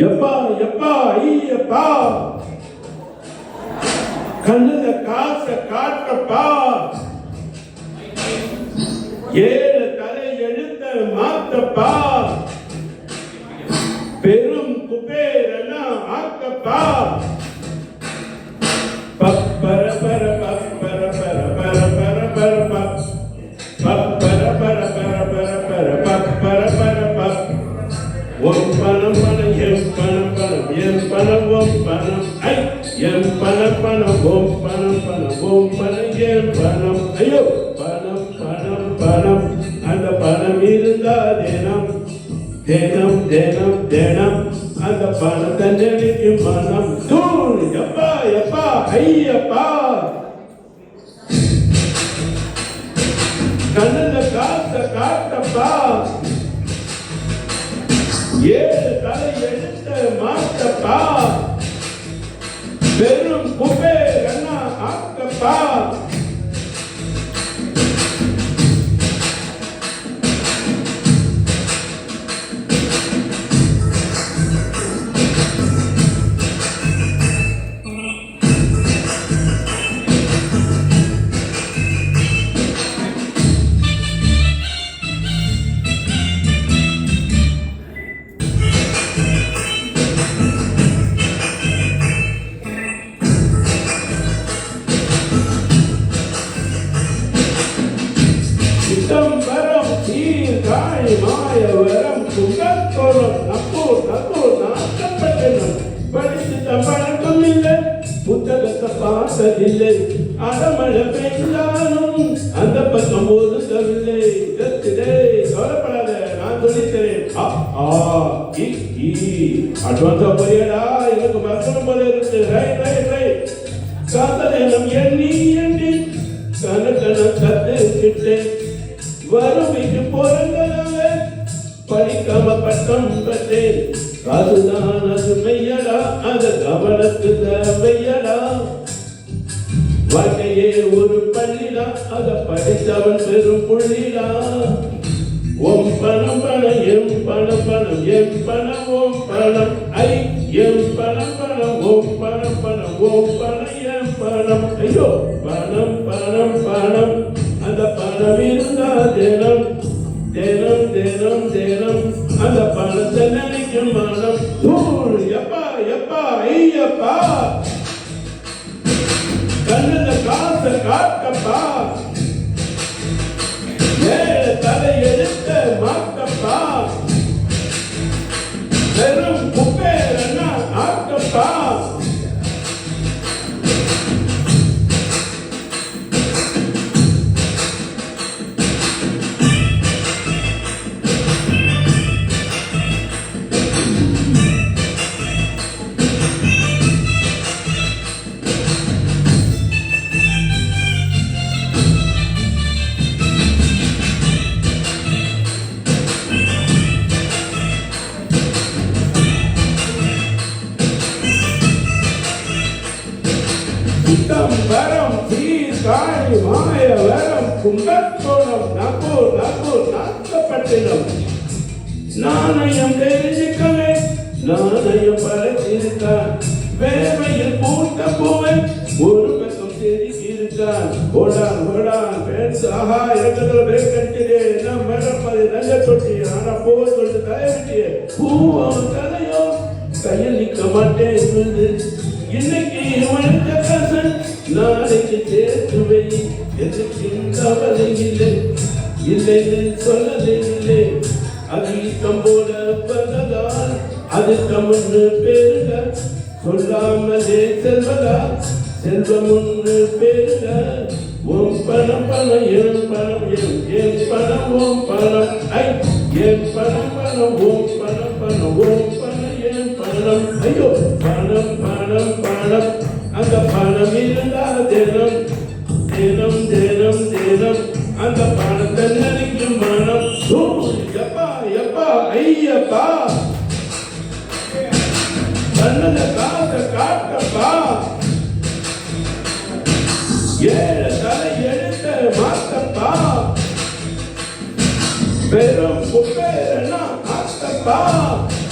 எப்பா எப்பா ஐயப்பா, கண்ணுல காச காட்டப்பா, ஏழு தலை எழுத்த மாத்தப்பா, பெரும் குபேரன ஆக்கப்பா. பப்பர பர பப்பர பர பர பர பர பப்பர பர பர பர பர பப்பர பர பர. ஓம் பணம் பணம் எம் பணம் பணம் எம் பணம் ஓம் பணம் ஐ எம் பணம் பணம் ஓம் பணம் பணம் ஓம் பணம் எம் பணம். ஐயோ பணம் பணம் பணம், அந்த பணம் இருந்தா தினம் தினம் தினம் தினம் அந்த பணத்தை நினைக்கும் மனம் தூள். எப்பா எப்பா ஐயப்பா, கண்ணுல காச காட்டப்பா, ஏழு தலை எடுத்த மாட்டப்பா, பெரும் குபேரன ஆக்கப்பா. சிதம்பரம் சீர்காழி மாயவரம் குங்கத்தோரம் நப்பூர் நப்பூர் நாகப்பட்டினம். படித்த பழக்கம் இல்லை, புத்தகத்தை பார்த்ததில்லை, அடமழை பெய்தாலும் அந்த பக்கம் ஒதுக்கவில்லை. கவலைப்படாத, நான் சொல்லித்தரேன். அட்வான்ஸா போயடா, எனக்கு மறக்கணும் போல இருக்கு. Right right right. காதலம் எண்ணி எண்ணி கணக்கணம் கத்துக்கிட்டேன், வறுமைக்கு பிறந்தனால படிக்காம பட்டம் பெற்றேன். அதுதான் அது மெய்யடா, அது கவனத்து மெய்யடா. வாழ்க்கையே ஒரு பள்ளிடா, அதை படித்தவன் பெரும் புள்ளிடா. ஓம் பணம் பணம் எம் பணம் பணம் எம் பணம் ஓம் பணம் ஐ எம் பணம் பணம் ஓம் பணம் பணம் ஓம் பணம் எம் பணம். ஐயோ பணம் பணம் பணம், அந்த பணம் இருந்தா தினம் தினம் தினம் தினம் அந்த பணத்தை நினைக்கும் மனம் தூள். எப்பா எப்பா ஐயப்பா, கண்ணுல காச காட்டப்பா, ஏழு தலை எடுத்த மாக்கப்பா, பெரும் குபேரன ஆக்கப்பா. சிதம்பரம் சீர்காழி மாயவரம் குங்கத்தோரம் நப்பூர் நப்பூர் நாகப்பட்டினம். நாணயம் தெரிஞ்சுக்கவே நாணயம் படைச்சிருக்கான், வேமையில் பூத்த பூவை ஒரு பக்கம் தெரிவிருக்கான். ஓடான் ஓடான் பேச ஆஹா இறக்கத்துல பிரேக் கட்டிடு, என்ன மேடப்பது நல்ல தொட்டி, ஆனா பூவை தொட்டு தலைவிட்டிய பூவும் தலையோ கையில் நிற்க மாட்டேன். இன்னைக்கு உழைத்த கசன் நாளைக்கு சேர்த்து வை, எதுக்கு கவலை இல்லை இல்லைன்னு சொல்லவே இல்லை. அது ஈட்டம் போல வந்ததால் அது தமிழ்னு பேருக, சொல்லாமலே செல்வதா செல்வம் ஒன்று பேருக. ஓம் பணம் பணம் என் பணம் என் பணம் ஓம் பணம் ஐ என் பணம் பணம் ஓம் பணம் பணம் ஓம் பணம் என் பணம். ஐயோ பணம் பணம் பணம், அந்த பணம் இருந்தா தினம் தினம் தினம் தினம் அந்த பணத்தை நினைக்கும் மனம். எப்பா எப்பா ஐயப்பா, கண்ணுல காச காட்டப்பா, ஏழு தலை எடுத்த மாத்தப்பா, பெரும் குபேரன ஆக்கப்பா. pa.